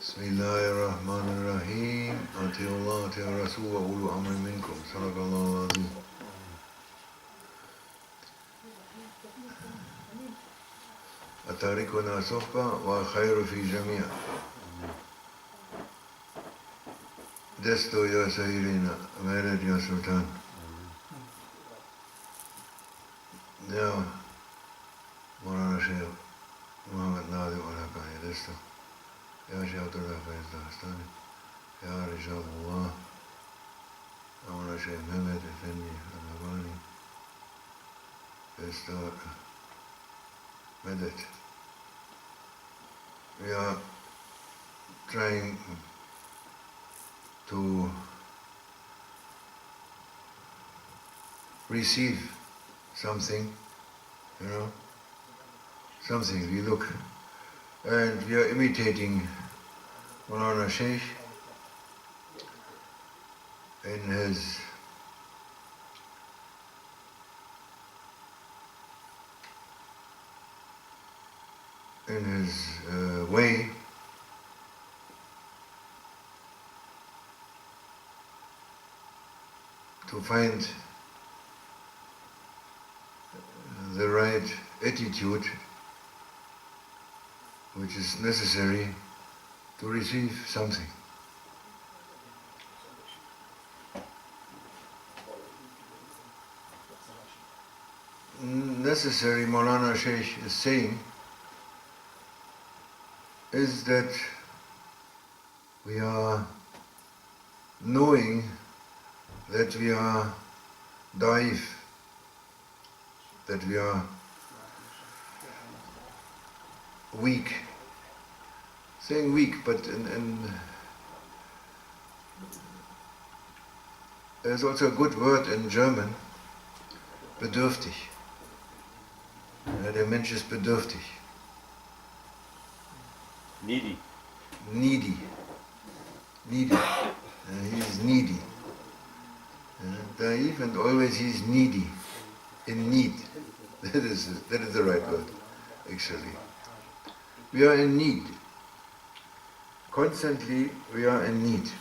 Bismillahirrahmanirrahim. Atiullah, atiur Rasul wa ulu amri minkum. Sadaqallahu azim. أتاركنا صحبة وخير في جميع. دستو يا سيدنا مالد يا سلطان. يا مولانا شيخ محمد ناظم الحقاني دستو. يا شيخ عبد الله فايز داستاني. يا رجال الله. يا مولانا شيخ محمد الفني الرباني. دستو مدد. We are trying to receive something, something we look, and we are imitating Maulana Sheikh in his way to find the right attitude which is necessary to receive something. Necessary, Maulana Sheikh is saying, is that we are knowing that we are daif, that we are weak. Saying weak, but there's also a good word in German, bedürftig. Der Mensch ist bedürftig. Needy. Needy. He is needy. Daif, and always he is needy. In need. That is the right word, actually. We are in need. Constantly we are in need.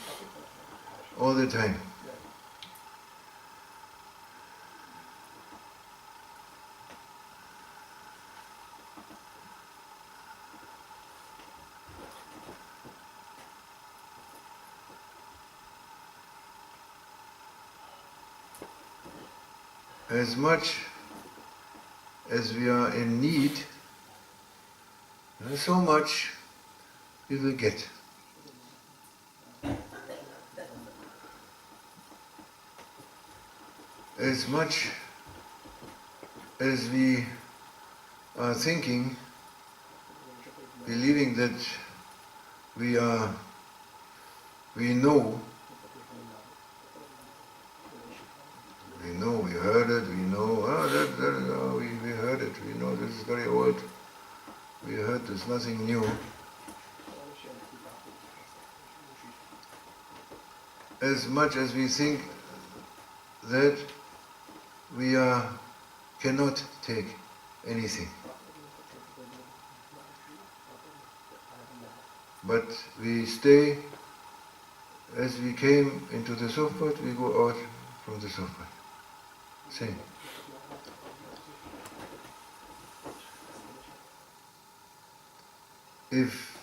All the time. As much as we are in need, so much we will get. As much as we are thinking, believing that we know, we heard it, we know, we heard it, we know this is very old, we heard this, nothing new. As much as we think that we cannot take anything. But we stay, as we came into the Sohbet, we go out from the Sohbet. Same. If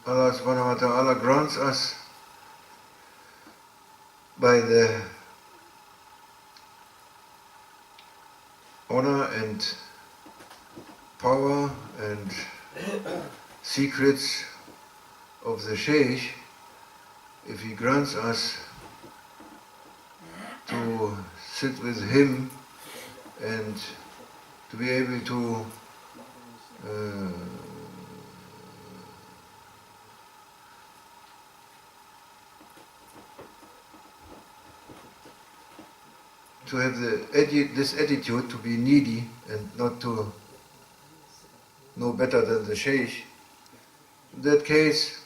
Allah subhanahu wa ta'ala grants us by the honor and power and secrets of the Sheikh, if he grants us to sit with him and to be able to have this attitude to be needy and not to know better than the Sheikh, in that case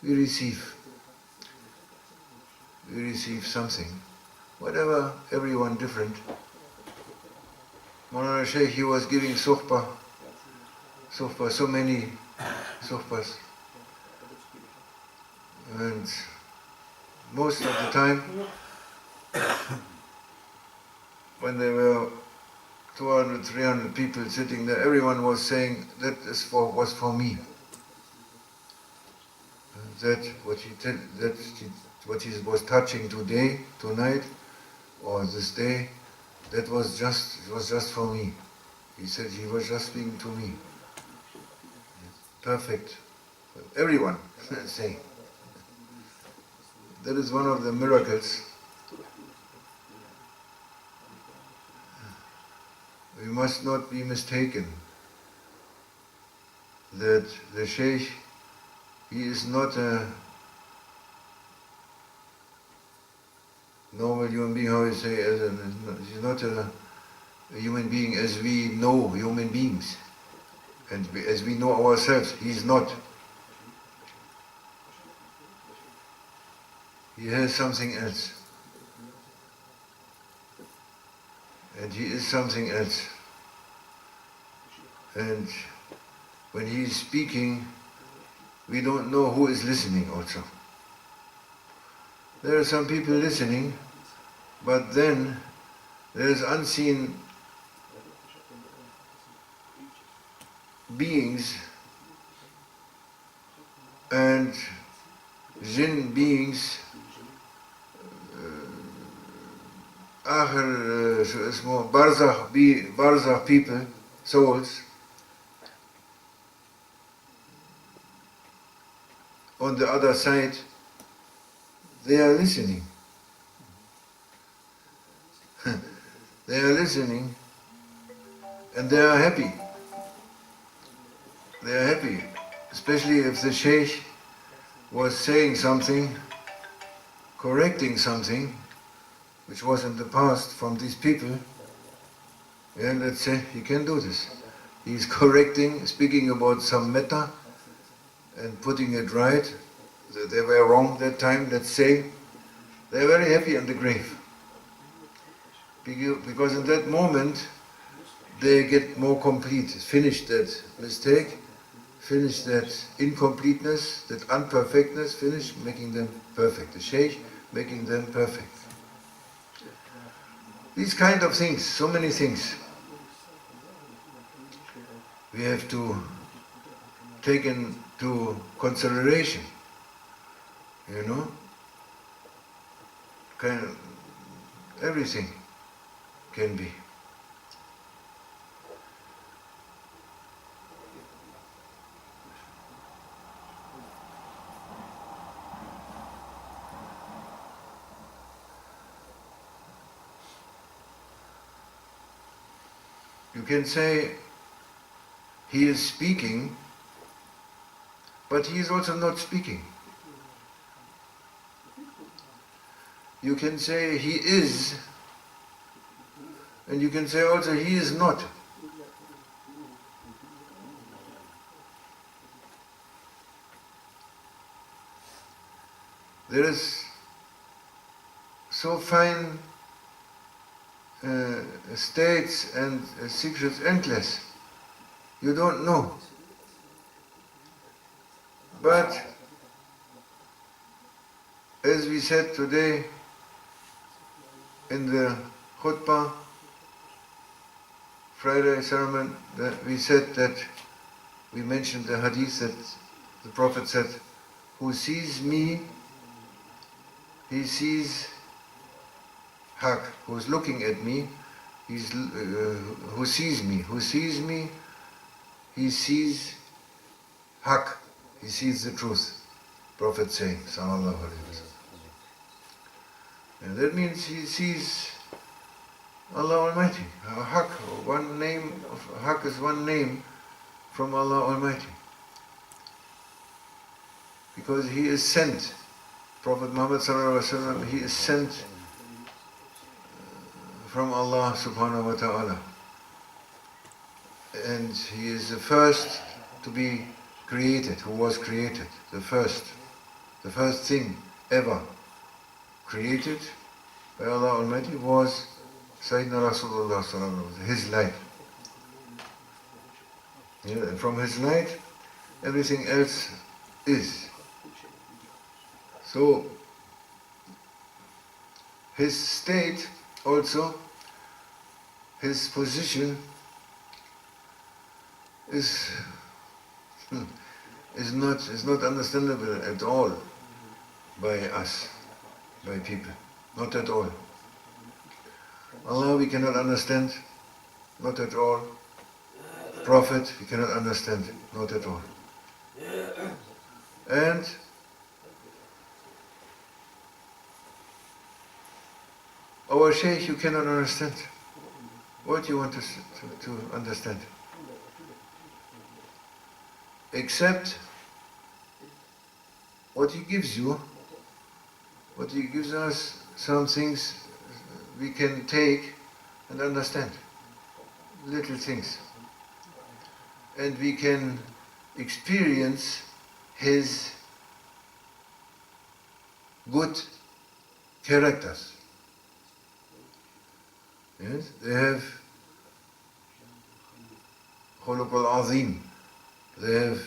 we receive something. Whatever, everyone different. Maulana Sheikh, he was giving sohbah, so many sohbahs. And most of the time, when there were 200, 300 people sitting there, everyone was saying that was for me. That what he was touching today, tonight, or this day, it was just for me. He said he was just speaking to me. Perfect. Everyone saying. That is one of the miracles. We must not be mistaken that the Sheikh, he is not a normal human being, how you say, he's not a human being as we know human beings, and as we know ourselves. He's not. He has something else. And he is something else. And when he is speaking, we don't know who is listening also. There are some people listening, but then there is unseen beings and jinn beings, barzakh people, souls, on the other side. They are listening. They are listening and they are happy. They are happy, especially if the Sheikh was saying something, correcting something which was in the past from these people. Yeah, let's say he can do this. He's correcting, speaking about some matter and putting it right. They were wrong that time, let's say. They're very happy in the grave. Because in that moment, they get more complete, finish that mistake, finish that incompleteness, that unperfectness, finish making them perfect. The Sheikh making them perfect. These kind of things, so many things, we have to take into consideration, you know, kind of everything can be. You can say he is speaking, but he is also not speaking. You can say he is, and you can say also he is not. There is so fine states and secrets endless. You don't know. But as we said today in the khutbah, Friday sermon, that we said that we mentioned the hadith that the Prophet said, who sees me, he sees Haq. Who is looking at me, who sees me, he sees Haq. He sees the truth. Prophet saying, sallallahu alaihi wasallam. And that means he sees Allah Almighty. Haq, one name of Haq is one name from Allah Almighty. Because he is sent. Prophet Muhammad sallallahu alaihi wasallam, he is sent from Allah subhanahu wa ta'ala. And he is the first to be created, who was created. The first thing ever created by Allah Almighty was Sayyidina Rasulullah sallallahu alaihi wasallam, his light. And from his light, everything else is. So his state also, his position is not understandable at all by us, by people, not at all. Allah we cannot understand, not at all. Prophet we cannot understand, not at all. And our Shaykh you cannot understand. What do you want to understand? Except what he gives you, what he gives us, some things we can take and understand, little things. And we can experience his good characters. Yes, they have khuluq al-azim, they have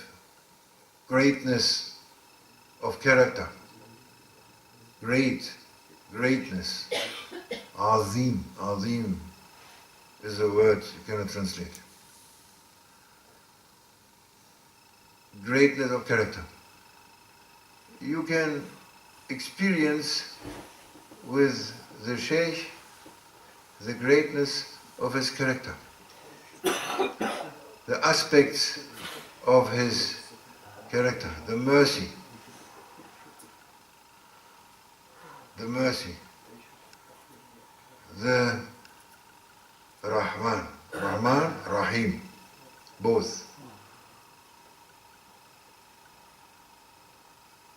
greatness of character, greatness, azim is a word you cannot translate. Greatness of character. You can experience with the Shaykh the greatness of his character, the aspects of his character, the mercy, the Rahman, Rahim, both.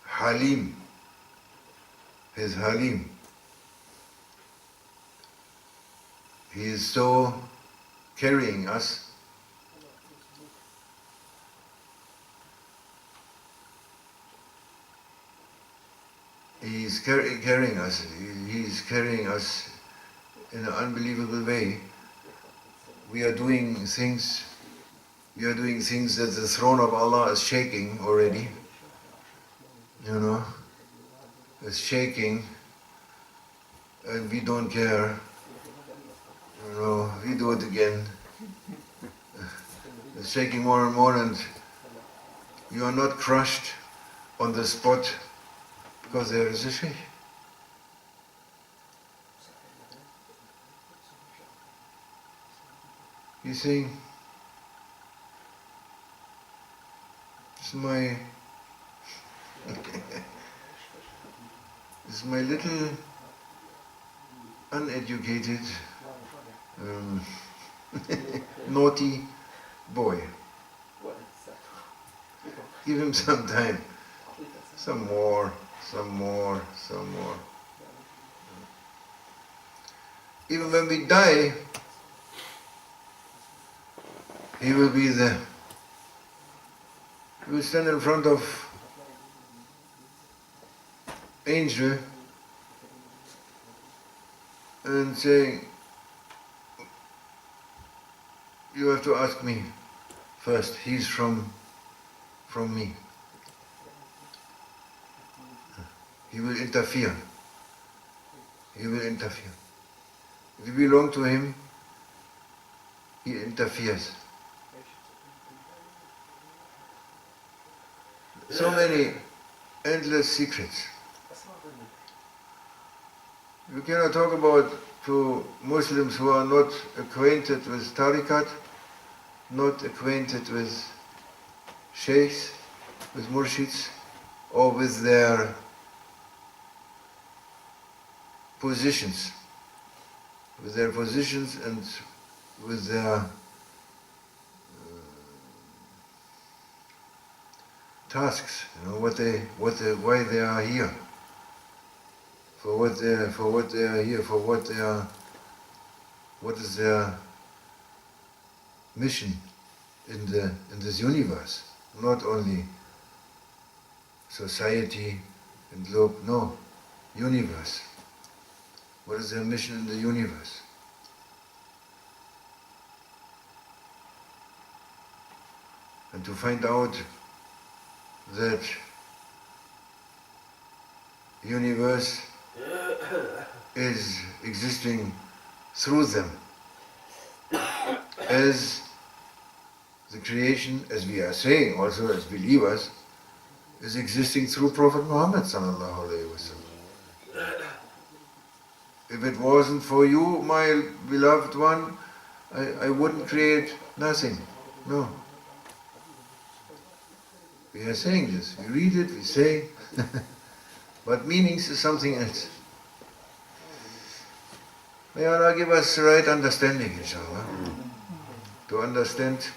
Halim, his Halim. He is so carrying us. He is carrying us. He is carrying us in an unbelievable way. We are doing things that the throne of Allah is shaking already. You know, it's shaking, and we don't care. You know, we do it again. It's shaking more and more, and you are not crushed on the spot because there is a Shaykh. You see, it's my little uneducated, naughty boy. Give him some time, some more. Even when we die, he will be there. He will stand in front of angel and say, you have to ask me first. He's from me. He will interfere. If you belong to him, he interferes. So many endless secrets. You cannot talk about to Muslims who are not acquainted with Tariqat, not acquainted with Sheikhs, with Murshids, or with their positions, and with their tasks. You know why they are here. What is their mission in this universe? Not only society and globe, no, universe. What is their mission in the universe? And to find out that universe is existing through them. As the creation, as we are saying also as believers, is existing through Prophet Muhammad sallallahu alaihi wasallam. If it wasn't for you, my beloved one, I wouldn't create nothing. No. We are saying this. We read it, we say, but meanings is something else. May Allah give us the right understanding, inshallah, to understand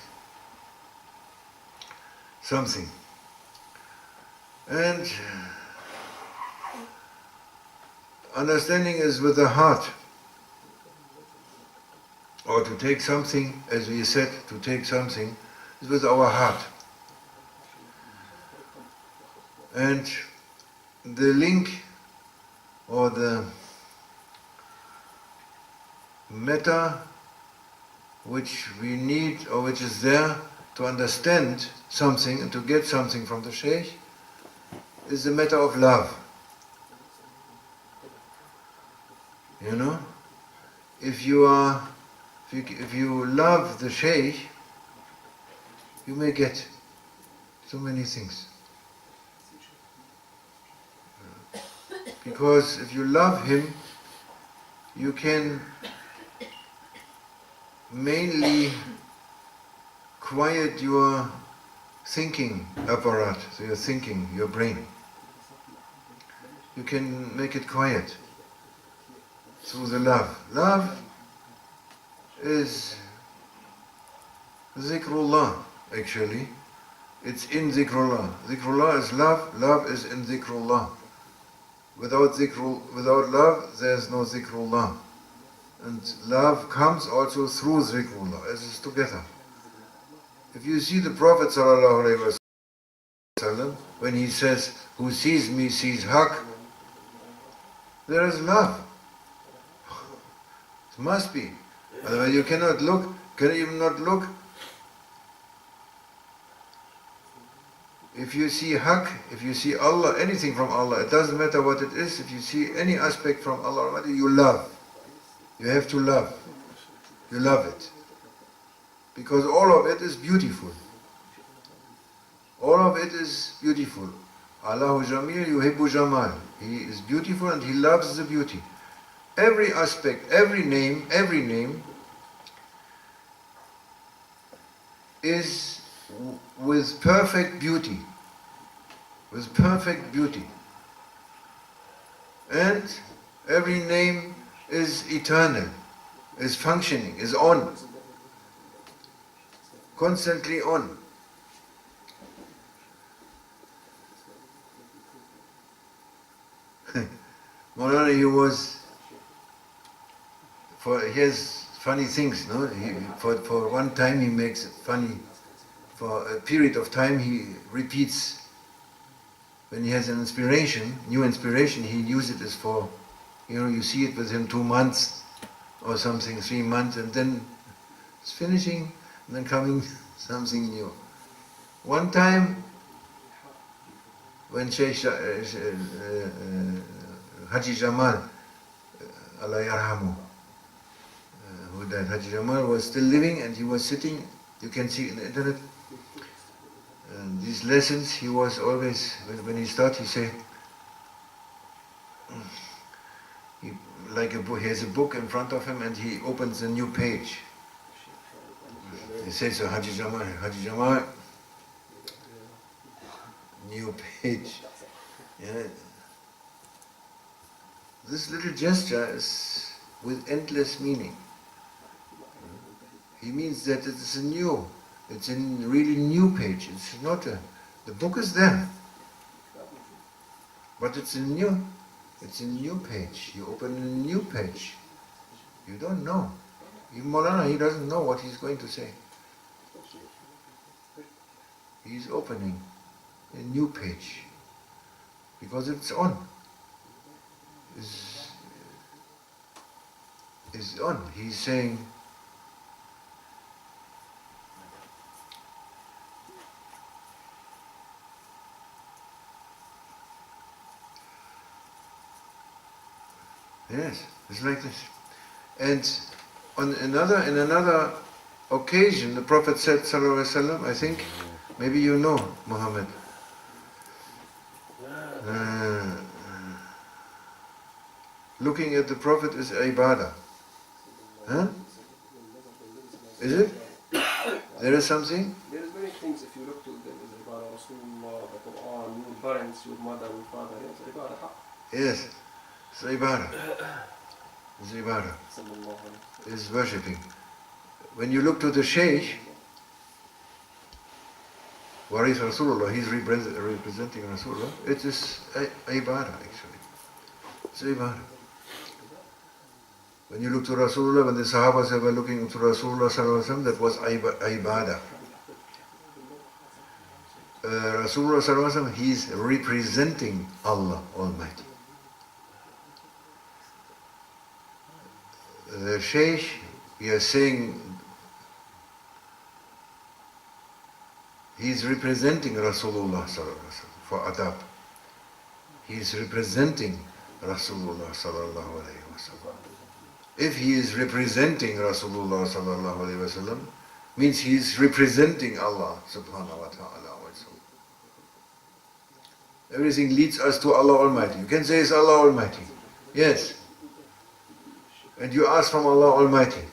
something. And understanding is with the heart. Or to take something, as we said, to take something is with our heart. And the link or the matter which we need or which is there to understand something and to get something from the Shaykh is the matter of love. You know, if you love the Shaykh, you may get so many things. Because if you love him, you can mainly quiet your thinking apparatus, so your thinking, your brain. You can make it quiet through the love. Love is zikrullah, actually. It's in zikrullah. Zikrullah is love, love is in zikrullah. Without love, there's no zikrullah. And love comes also through zikrullah, as is together. If you see the Prophet ﷺ, when he says, "Who sees me sees Haqq," there is love. It must be. Otherwise you cannot look, can even not look. If you see Haqq, if you see Allah, anything from Allah, it doesn't matter what it is, if you see any aspect from Allah, you love. You have to love. You love it. Because all of it is beautiful. All of it is beautiful. Allahu Jamil yuhibbu Jamal. He is beautiful and He loves the beauty. Every aspect, every name is with perfect beauty. With perfect beauty. And every name is eternal, is functioning, is on. Constantly on. Maulana, he has funny things, no? For one time he makes it funny. For a period of time he repeats. When he has an inspiration, new inspiration, he uses it as for, you see it with him 2 months or something, 3 months, and then it's finishing, and then coming something new. One time, when Sheikh Haji Jamal, Allah yarhamu, who died, Haji Jamal was still living and he was sitting, you can see in the internet, and these lessons, he was always, when he started, he said, like a book, he has a book in front of him and he opens a new page. He says, so Haji Jamal, new page. Yeah. This little gesture is with endless meaning. He means that it's a really new page. It's not the book is there, but it's a new page. You open a new page. You don't know. Even Maulana, he doesn't know what he's going to say. He's opening a new page because it's on. Is on. He's saying, Yes, it's like this. And in another occasion, the Prophet said, sallallahu alaihi wasallam, I think, maybe you know, Muhammad. Looking at the Prophet is ibadah. Huh? Is it? There is something? There is many things if you look to them is ibadah, Rasulullah, the Quran, your parents, your mother, your father, yes, ibadah. Yes, it's ibadah. It's ibadah. It's worshipping. When you look to the Shaykh, Waris Rasulullah, he's representing Rasulullah, it is ibadah actually. It's ibadah. When you look to Rasulullah, when the Sahabas were looking to Rasulullah sallallahu alaihi wasallam, that was ibadah. Rasulullah sallallahu alaihi wasallam, he is representing Allah Almighty. The Shaykh, we are saying, he is representing Rasulullah sallallahu alaihi wasallam for adab. He is representing Rasulullah sallallahu alaihi wasallam. If he is representing Rasulullah sallallahu alaihi wasallam, means he is representing Allah subhanahu wa ta'ala also. Everything leads us to Allah Almighty. You can say it's Allah Almighty. Yes. And you ask from Allah Almighty.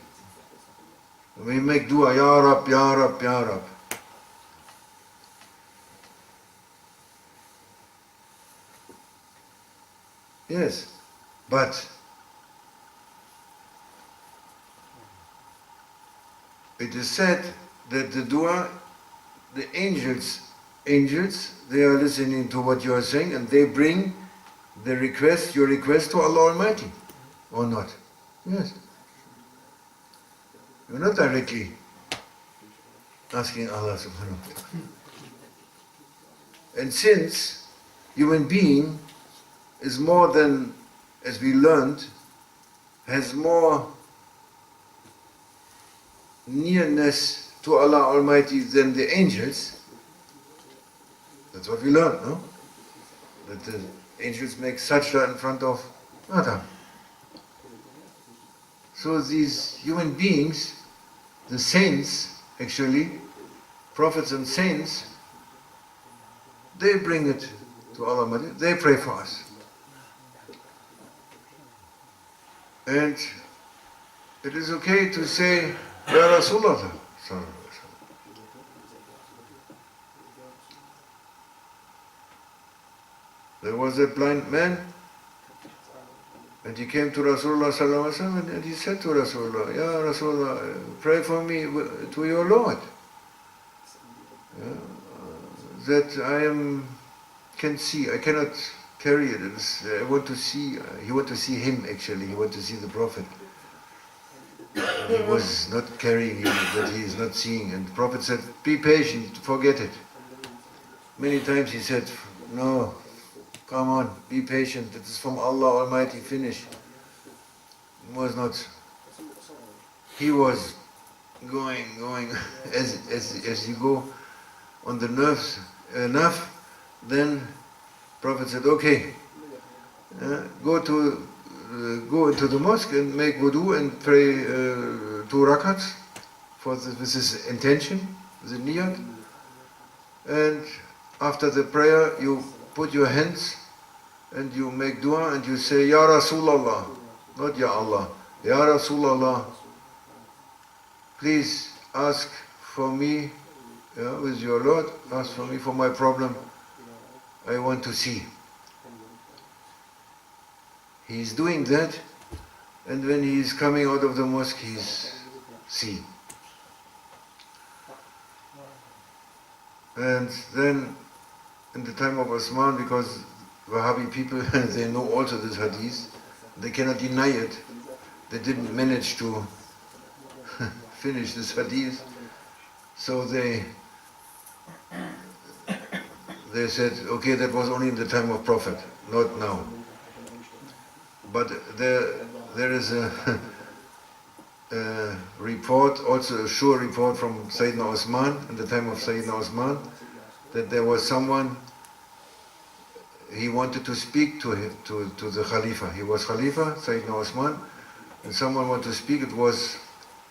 We make dua, Ya Rab, Ya Rab, Ya Rab. Yes. But it is said that the dua, the angels, they are listening to what you are saying and they bring the request, your request to Allah Almighty, or not? Yes. You're not directly asking Allah subhanahu wa ta'ala. And since human being is more than, as we learned, has more nearness to Allah Almighty than the angels. That's what we learned, no? That the angels make sajda in front of Adam. So these human beings, the saints, actually, prophets and saints, they bring it to Allah Almighty, they pray for us. And it is okay to say, Ya Rasulullah. There was a blind man, and he came to Rasulullah sallallahu alaihi wasallam, and he said to Rasulullah, Ya Rasulullah, pray for me to your Lord, that I can see, I cannot carry it. I want to see. He wanted to see him actually. He wanted to see the Prophet. He was not carrying him, that he is not seeing. And the Prophet said, be patient, forget it. Many times he said, no, come on, be patient, it is from Allah Almighty, finish. It was not. He was going, as you go on the nerves enough, then Prophet said, okay, go into the mosque and make wudu and pray 2 rakats with this intention, the niyat. And after the prayer, you put your hands and you make dua and you say, Ya Rasulallah, not Ya Allah, Ya Rasulallah, please ask for me, with your Lord, ask for me for my problem. I want to see. He is doing that, and when he is coming out of the mosque, he is seeing. And then, in the time of Osman, because Wahhabi people, they know also this hadith, they cannot deny it. They didn't manage to finish this hadith, so they said, okay, that was only in the time of Prophet, not now. But there is a report, also a sure report from Sayyidina Osman, in the time of Sayyidina Osman, that there was someone he wanted to speak to him, to the Khalifa. He was Khalifa, Sayyidina Osman, and someone wanted to speak. It was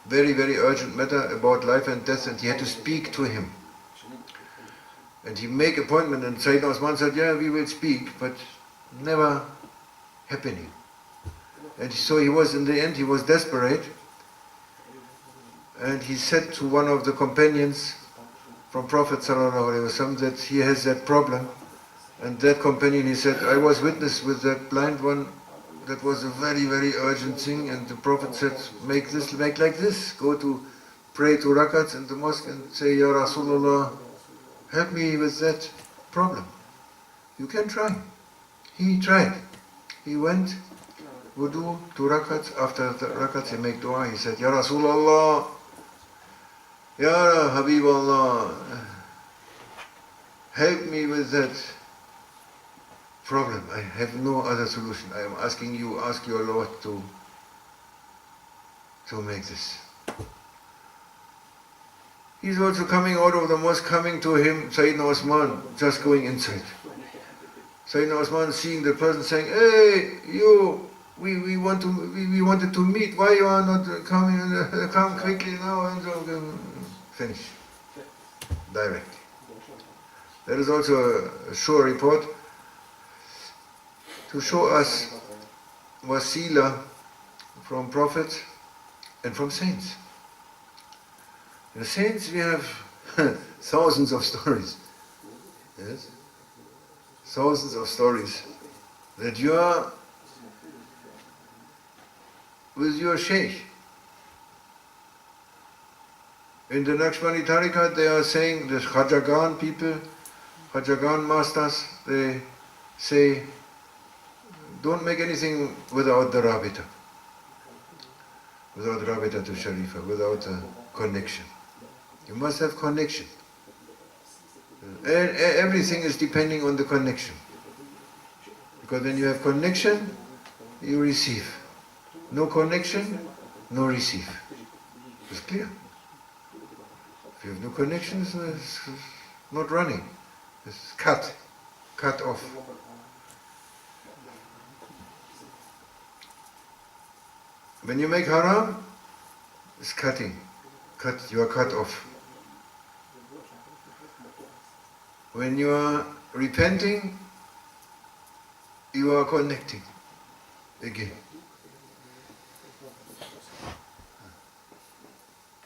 very, very urgent matter about life and death, and he had to speak to him. And he make appointment, and Sayyidina Osman said, yeah, we will speak, but never happening. And so he was, in the end, he was desperate, and he said to one of the companions from Prophet ﷺ that he has that problem. And that companion, he said, I was witness with that blind one. That was a very, very urgent thing. And the Prophet said, make like this. Go to pray 2 rakats in the mosque and say, Ya Rasulullah, help me with that problem. You can try. He tried. He went, wudu, 2 rakats. After the rakats, he make dua. He said, Ya Rasulullah, Ya Habiballah, help me with that problem. I have no other solution. I am asking you, ask your Lord to make this. He's also coming out of the mosque, coming to him, Sayyidina Osman, just going inside. Sayyidina Osman seeing the person saying, hey, you, we wanted to meet, why you are not coming, come quickly now, and so, finish, directly. There is also a short report to show us wasila from prophets and from saints. In the saints we have thousands of stories. Yes? Thousands of stories that you are with your sheikh. In the Naqshbandi-Tariqat they are saying, the Khajagan people, Khajagan masters, they say, don't make anything without the Rabita. Without Rabita to Sharifa, without a connection. You must have connection. Everything is depending on the connection. Because when you have connection, you receive. No connection, no receive. It's clear. If you have no connection, it's not running. It's cut off. When you make haram, it's cutting. You are cut off. When you are repenting, you are connecting again.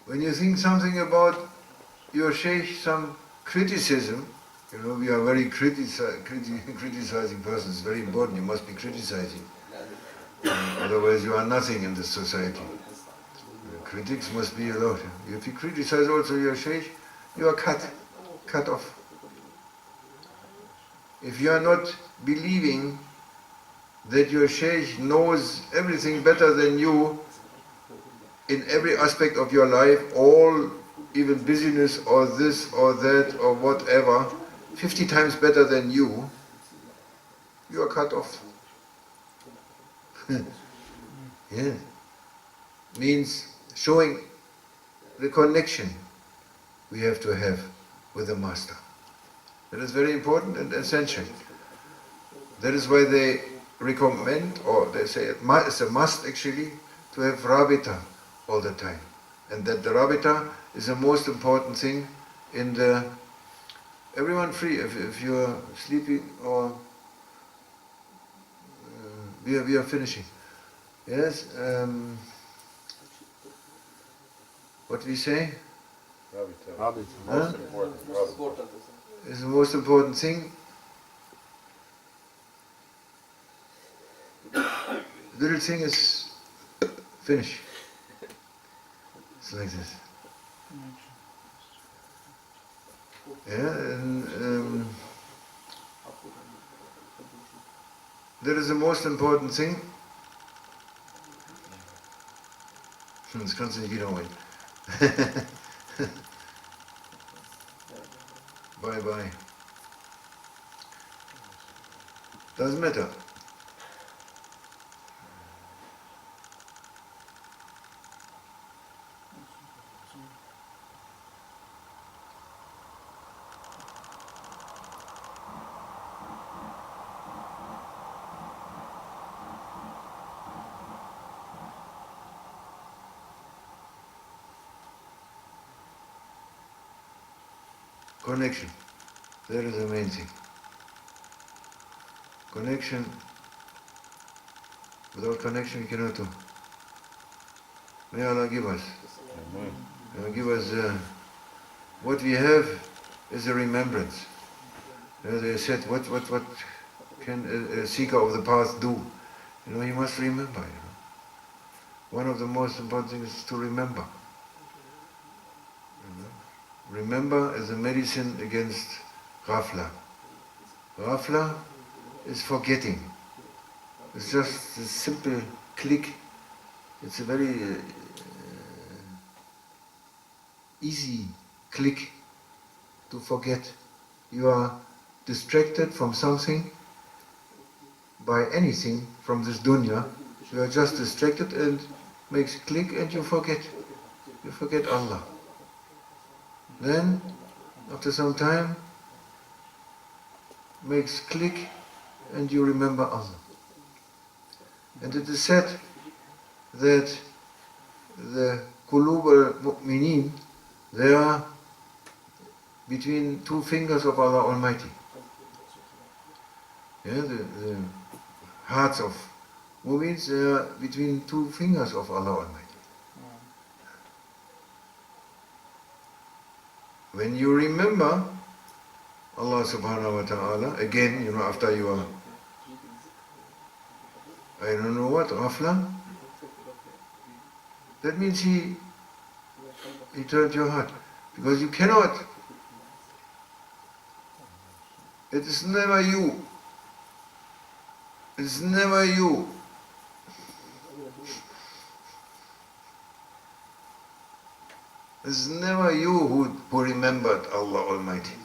When you think something about your sheikh, some criticism, you know, we are very criticizing persons. It's very important. You must be criticizing. Otherwise you are nothing in this society. Critics must be allowed. If you criticize also your sheikh, you are cut off. If you are not believing that your sheikh knows everything better than you in every aspect of your life, all, even business or this or that or whatever, 50 times better than you are cut off. Yeah. Means showing the connection we have to have with the Master. That is very important and essential. That is why they recommend, or they say it's a must actually, to have Rabita all the time. And that the Rabita is the most important thing in the... Everyone free, if you are sleeping or... we are finishing. Yes? What we say? Rabita. Most important. Is the most important thing. Little thing is finish. It's like this. Yeah, and that is the most important thing. Das kannst du nicht wiederholen. Bye bye. Doesn't matter. Connection. That is the main thing. Connection. Without connection, we cannot do. May Allah give us. May Allah give us what we have is a remembrance. They said, what can a seeker of the path do? He must remember. One of the most important things is to remember. Remember is a medicine against ghafla. Ghafla is forgetting. It's just a simple click. It's a very easy click to forget. You are distracted from something by anything from this dunya. You are just distracted and makes click and you forget. You forget Allah. Then, after some time, makes click and you remember Allah. And it is said that the Qulub al-Mu'mineen, they are between two fingers of Allah Almighty. The hearts of mu'mins, they are between two fingers of Allah Almighty. When you remember Allah subhanahu wa ta'ala, again, after you are, I don't know what, ghafla, that means He turned your heart. Because you cannot, it is never you. It's never you. It's never you who remembered Allah Almighty.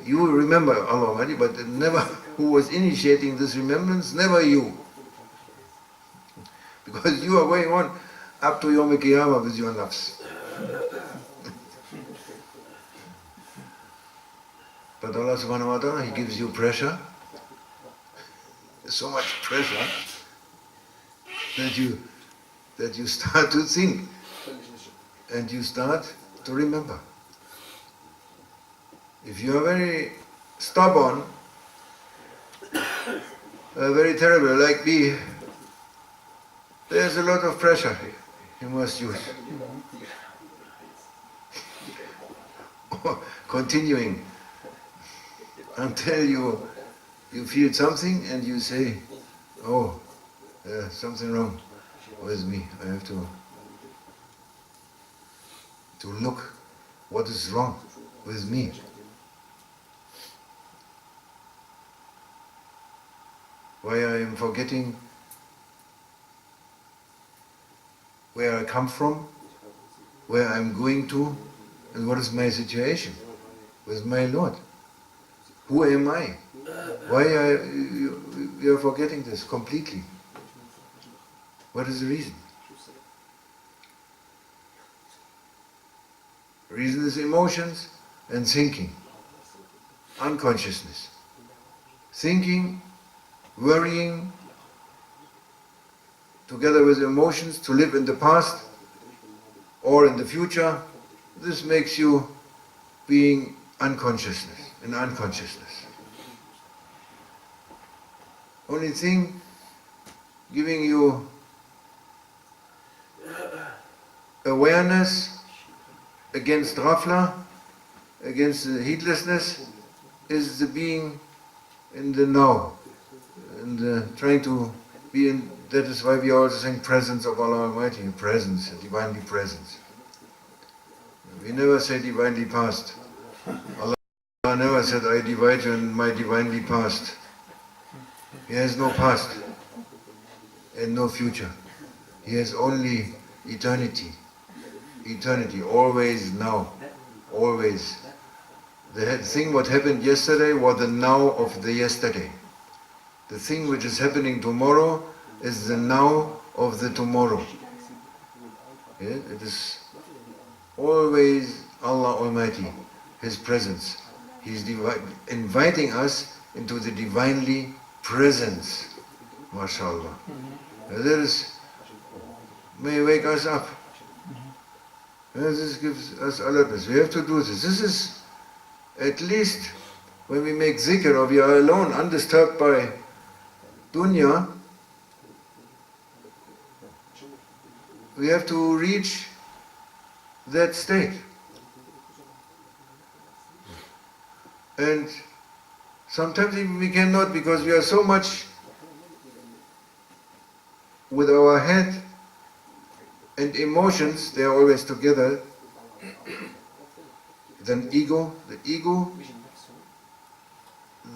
You remember Allah Almighty, but never who was initiating this remembrance, never you. Because you are going on up to Yawm al-Qiyamah with your nafs. But Allah subhanahu wa ta'ala, He gives you pressure, so much pressure, that you start to think, and you start to remember. If you are very stubborn, very terrible like me, there's a lot of pressure you must use. Continuing until you feel something and you say, oh, there's something wrong with me. I have to look what is wrong with me. Why I am forgetting where I come from, where I'm going to, and what is my situation with my Lord. Who am I? Why you are forgetting this completely? What is the reason? Reason is emotions and thinking, unconsciousness. Thinking, worrying, together with emotions, to live in the past or in the future, this makes you being in unconsciousness. Only thing giving you awareness against ghafla, against the heedlessness, is the being in the now, and trying to be in. That is why we are also saying presence of Allah Almighty, presence, divinely presence. We never say divinely past. Allah never said, I divide you in my divinely past. He has no past and no future. He has only eternity. Eternity, always now, always. The thing what happened yesterday was the now of the yesterday. The thing which is happening tomorrow is the now of the tomorrow. Yeah? It is always Allah Almighty, His presence. He is inviting us into the divinely presence. MashaAllah. That is, may wake us up. This gives us alertness. We have to do this. This is at least when we make zikr or we are alone, undisturbed by dunya, we have to reach that state. And sometimes we cannot because we are so much with our head and emotions, they are always together. Then ego,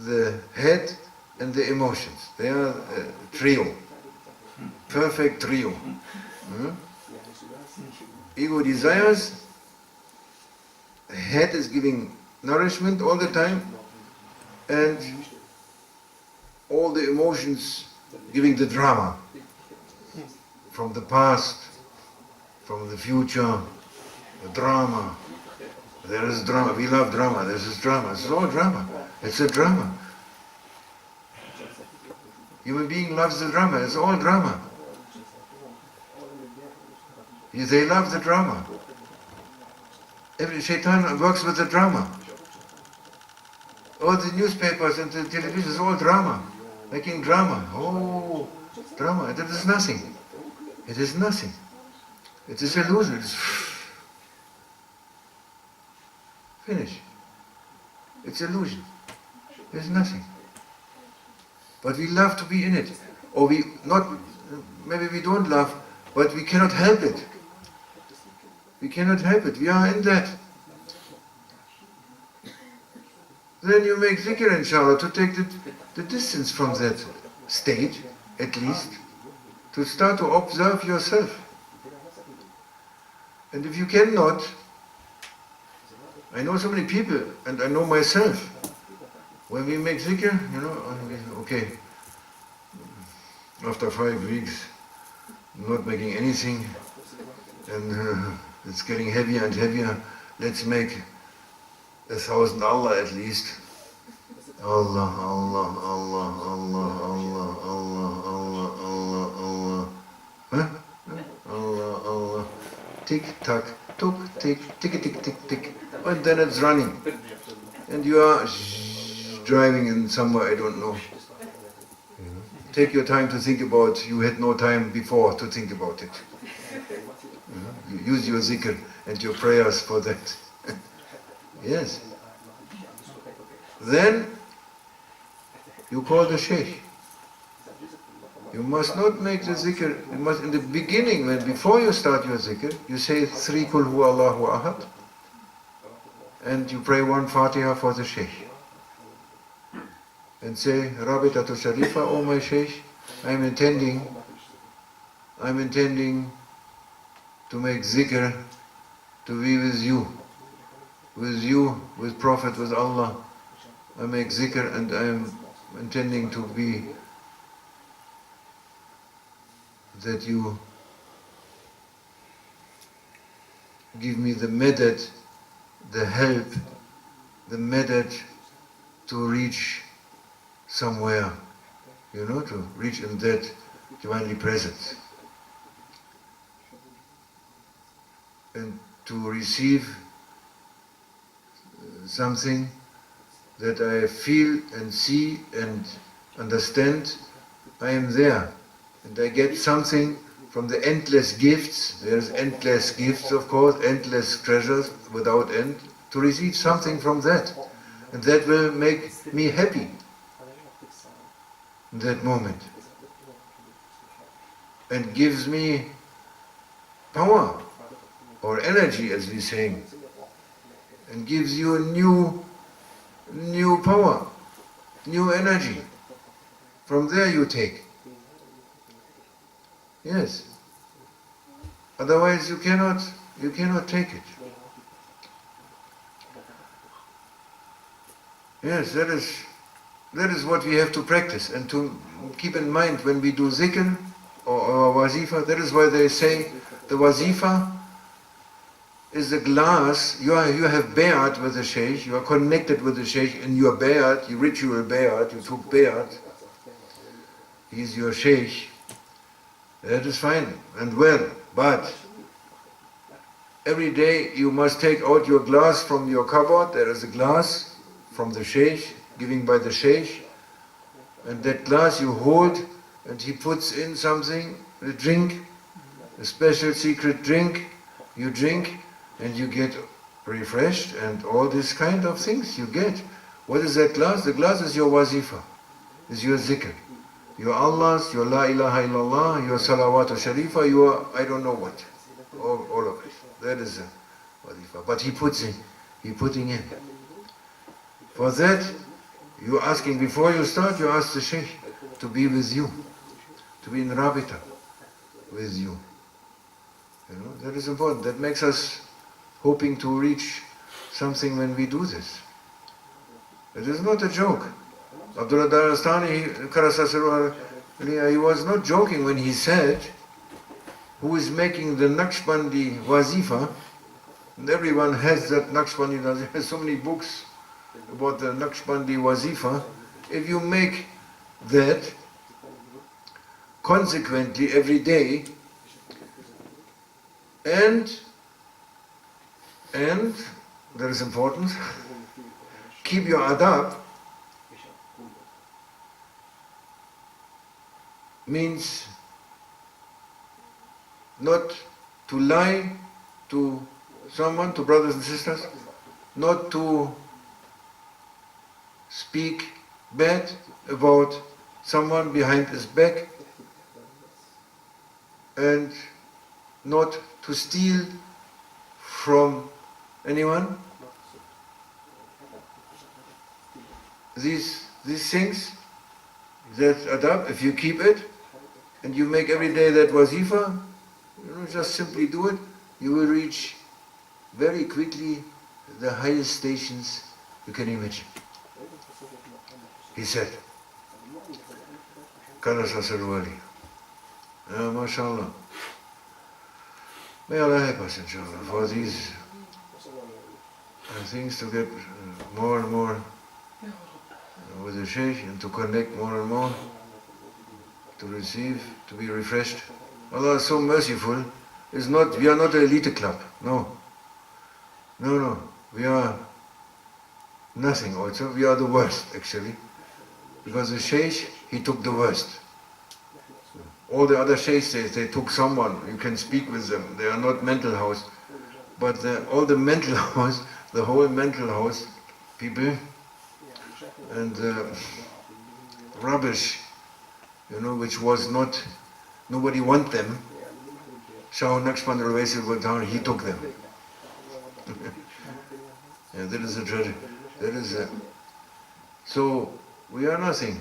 the head and the emotions. They are a trio, perfect trio. Ego desires, head is giving nourishment all the time, and all the emotions giving the drama from the past, from the future, the drama. There is drama, we love drama, this is drama, it's all drama, it's a drama. Human being loves the drama, it's all drama. They love the drama. Every shaitan works with the drama. All the newspapers and the television is all drama, making drama. Oh, drama, it is nothing. It is nothing. It is illusion. It's finish. It's illusion. There's nothing. But we love to be in it. Or we not, maybe we don't love, but we cannot help it. We cannot help it. We are in that. Then you make zikr, inshallah, to take the distance from that state, at least, to start to observe yourself. And if you cannot, I know so many people, and I know myself, when we make zikr, okay, after 5 weeks, not making anything, and it's getting heavier and heavier, let's make 1,000 Allah at least. Allah, Allah, Allah, Allah, Allah, Allah, Allah, Allah, Allah. Huh? Allah, Allah. Tick, tack, took, tick, tick, tick, tick, tick. And then it's running. And you are driving in somewhere, I don't know. Take your time to think about, you had no time before to think about it. You use your zikr and your prayers for that. Yes. Then you call the sheikh. You must not make the zikr, you must, in the beginning, before you start your zikr, you say 3 Qul Huwa Allahu Ahad, and you pray 1 Fatiha for the sheikh. And say, Rabitatu Sharifa, oh my sheikh, I'm intending to make zikr, to be with you, with Prophet, with Allah. I make zikr and I am intending to be that you give me the madad, the help, the madad to reach somewhere, to reach in that divinely presence. And to receive something that I feel and see and understand, I am there. And I get something from the endless gifts. There's endless gifts, of course, endless treasures without end, to receive something from that. And that will make me happy in that moment. And gives me power, or energy, as we say, and gives you a new power, new energy. From there you take. Yes. Otherwise you cannot take it. Yes, that is what we have to practice and to keep in mind when we do zikr or wazifa. That is why they say the wazifa is a glass. You have bay'at with the sheikh, you are connected with the sheikh in your bay'at, your ritual bay'at, you took bay'at. He is your sheikh. That is fine and well, but every day you must take out your glass from your cupboard. There is a glass from the Sheikh, given by the Sheikh, and that glass you hold, and he puts in something, a drink, a special secret drink. You drink and you get refreshed, and all these kind of things you get. What is that glass? The glass is your wazifa, is your zikr, your Allah's, your la ilaha illallah, your salawat sharifa, your I don't know what, all of it. That is a wazifa. But he putting in. For that, you're asking, before you start, you ask the Sheikh to be with you, to be in Rabita with you. You know, that is important. That makes us hoping to reach something when we do this. It is not a joke. Abdullah Darastani, he was not joking when he said, who is making the Naqshbandi wazifa, and everyone has that Naqshbandi, there are so many books about the Naqshbandi wazifa. If you make that consequently every day, and that is important, keep your adab, means not to lie to someone, to brothers and sisters, not to speak bad about someone behind his back, and not to steal from anyone. These things, that adab, if you keep it, and you make every day that wazifa, you know, just simply do it, you will reach very quickly the highest stations you can imagine. He said, Kana Sasarwali. MashaAllah. May Allah help us, inshallah, for these things to get more and more with the Shaykh, and to connect more and more, to receive, to be refreshed. Allah is so merciful. We are not an elite club. No. We are nothing also. We are the worst, actually. Because the Shaykh, he took the worst. All the other Sheikhs, they took someone, you can speak with them. They are not mental house. But all the mental house, the whole mental house people, and rubbish, you know, which was not, nobody want them. Shah Naqshbandi-Tariqat, he took them. Yeah, that is a tragedy. So, we are nothing.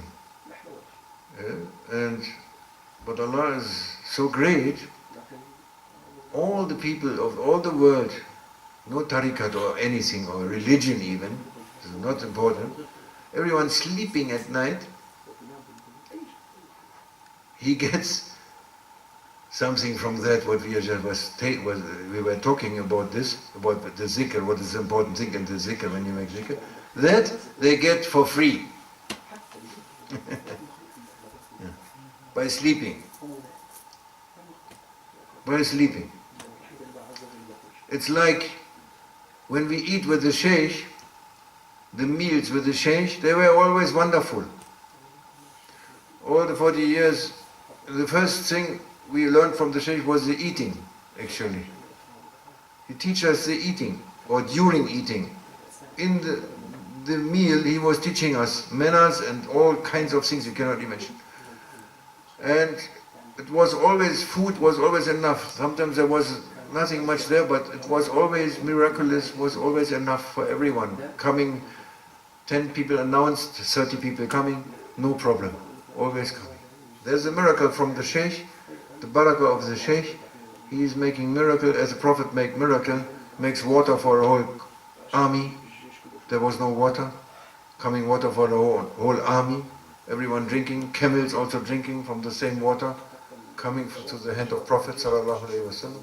Yeah? But Allah is so great, all the people of all the world, no tariqat or anything, or religion even, this is not important, everyone sleeping at night, he gets something from that, what we were talking about this, about the zikr, what is the important thing in the zikr when you make zikr, that they get for free. By sleeping. It's like when we eat with the Sheikh, the meals with the Sheikh, they were always wonderful. All the 40 years, the first thing we learned from the Sheikh was the eating, actually. He teaches us the eating, or during eating. In the meal, he was teaching us manners and all kinds of things you cannot imagine. And it was always, food was always enough. Sometimes there was nothing much there, but it was always miraculous, was always enough for everyone. Coming, 10 people announced, 30 people coming, no problem, always coming. There's a miracle from the Sheikh, the barakah of the Sheikh. He is making miracle as a prophet make miracle, makes water for a whole army. There was no water, coming water for the whole army. Everyone drinking, camels also drinking from the same water, coming to the hand of Prophet sallallahu alaihi wasallam.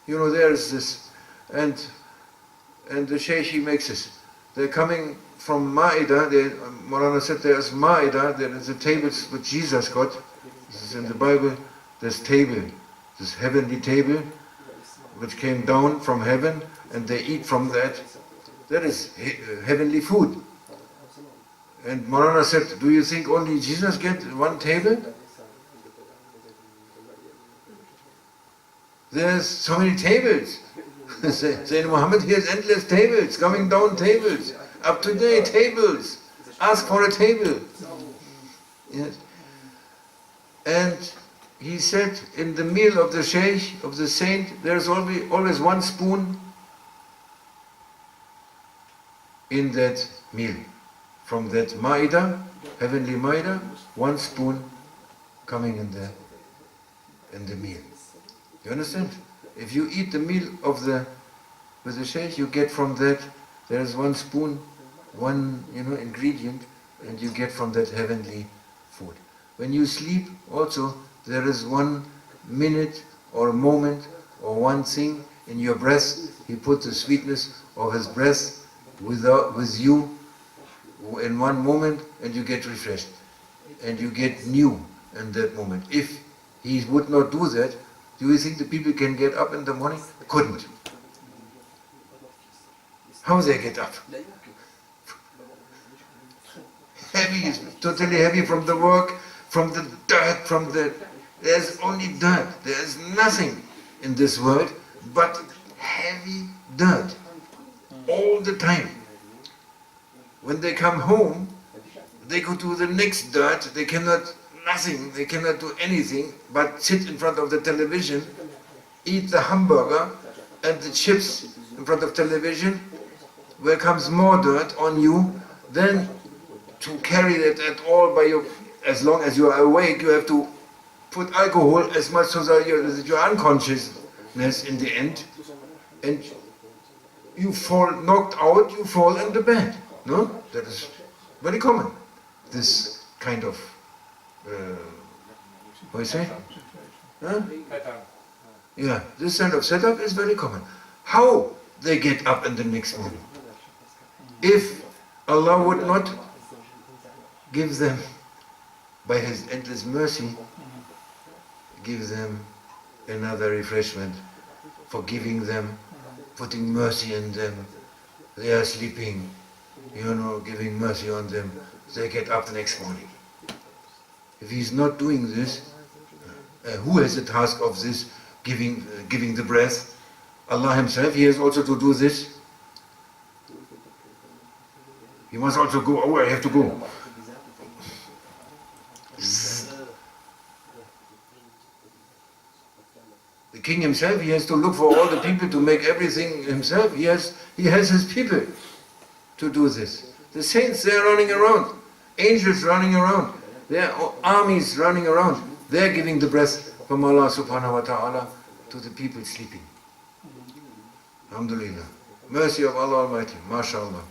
You know, there is this, and the Shaykh, he makes this. They're coming from Ma'idah, Maulana said there is Ma'idah, there is the tables which Jesus got. This is in the Bible, this table, this heavenly table, which came down from heaven, and they eat from that. That is heavenly food. And Maulana said, do you think only Jesus gets one table? There's so many tables. Sayyidina Muhammad, he has endless tables, coming down tables, up to date tables. Ask for a table. Yes. And he said, in the meal of the Shaykh, of the saint, there's always one spoon in that meal. From that Ma'idah, heavenly Ma'idah, one spoon coming in the meal. You understand? If you eat the meal with the Shaykh, you get from that, there is one spoon, one ingredient, and you get from that heavenly food. When you sleep also, there is 1 minute or a moment or one thing in your breath. He put the sweetness of his breath with you in one moment, and you get refreshed. And you get new in that moment. If he would not do that, do you think the people can get up in the morning? Couldn't. How they get up? Heavy, totally heavy from the work, from the dirt, there's only dirt. There's nothing in this world but heavy dirt. All the time. When they come home, they go to the next dirt, they cannot do anything but sit in front of the television, eat the hamburger and the chips in front of television, where comes more dirt on you. Then to carry that at all as long as you are awake, you have to put alcohol as much so that your unconsciousness in the end, and you fall knocked out, you fall in the bed. No? That is very common. This kind of, what do you say? Huh? Yeah, this kind of setup is very common. How they get up in the next morning? If Allah would not give them, by His endless mercy, give them another refreshment, forgiving them, putting mercy in them, they are sleeping, giving mercy on them, they get up the next morning. If He's not doing this, who has the task of this, giving the breath? Allah Himself, He has also to do this. He must also go, oh, I have to go. The king himself, he has to look for all the people to make everything himself. He has his people to do this. The saints, they are running around. Angels running around. There are armies running around. They are giving the breath from Allah subhanahu wa ta'ala to the people sleeping. Alhamdulillah. Mercy of Allah Almighty. MashaAllah.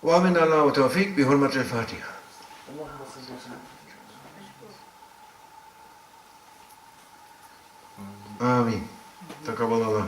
Wa min Allah wa tawfiq bi hurmat al-Fatiha. Amin. Taqabbalallah.